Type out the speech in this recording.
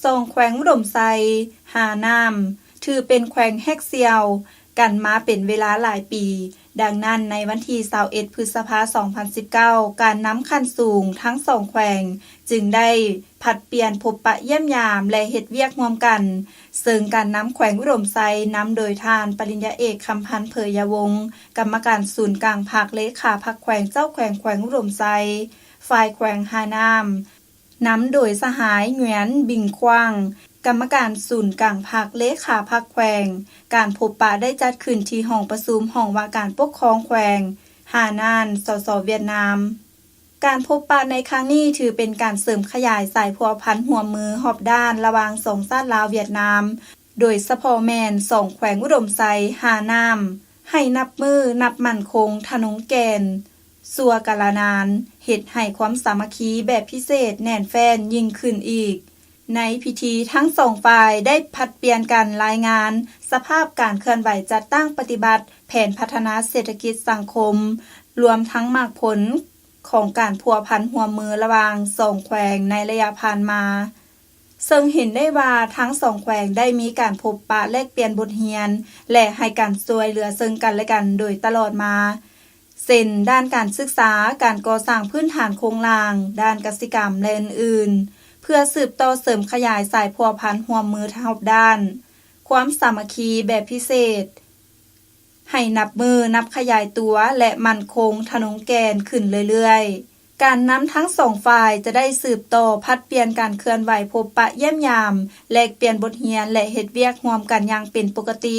ทรงแขวงอุดมไซหาน้ำถือเป็นแขวงแฮกเซียวกันมาเป็นเวลาหลายปี ดังนั้นในวันที่21 พฤษภาคม 2019 การน้ำขั้นสูงทั้งสองแขวงจึงได้ผัดเปลี่ยนพบปะเยี่ยมยามและเฮ็ดเวียกร่วมกันซึ่งการน้ำแขวงอุดมไซน้ำโดยทานปริญญาเอกคำพันธ์เผยยวงศ์กรรมการศูนย์กลางภาคเลขาพรรคแขวงเจ้าแขวงแขวงอุดมไซฝ่ายแขวงหาน้ำโดยสหายเหงียนบิงควางกรรมการศูนย์กลางภาคเลขาพรรคแขวงการพบปะได้จัดขึ้นที่ห้องประชุมห้องว่าการปกครองแขวงหานานสสเวียดนามการพบปะในครั้งนี้ถือเป็นการเสริมขยายสายพัวพันหัวมือหอบด้านระหว่างสองชาติลาวเวียดนามโดยเฉพาะแม่นสองแขวงอุดมไซหานามให้นับมือนับมั่นคงทะนงแกนสัวกาลานานเฮ็ดให้ความสามัคคีแบบพิเศษแน่นแฟ้นยิ่งขึ้นอีกในพิธีทั้งสองฝ่ายได้ผลัดเปลี่ยนกันรายงานสภาพการเคลื่อนไหวจัดตั้งปฏิบัติแผนพัฒนาเศรษฐกิจสังคมรวมทั้งมากผลของการพัวพันหัวมือระหว่างสองแขวงในระยะผ่านมาซึ่งเห็นได้ว่าทั้งสองแขวงได้มีการพบปะแลกเปลี่ยนบทเรียนและให้การช่วยเหลือซึ่งกันและกันโดยตลอดมาเช่นด้านการศึกษาการก่อสร้างพื้นฐานโครงสร้างด้านกสิกรรมและอื่นๆเพื่อสืบต่อเสริมขยายสายพัวพันหัวมือทั้งด้านความสามัคคีแบบพิเศษให้นับมือนับขยายตัวและมั่นคงทะนงแกนขึ้นเรื่อยๆการนำทั้งสองฝ่ายจะได้สืบต่อพัดเปลี่ยนการเคลื่อนไหวพบปะเยี่ยมยามแลกเปลี่ยนบทเรียนและเฮ็ดเวียกร่วมกันอย่างเป็นปกติ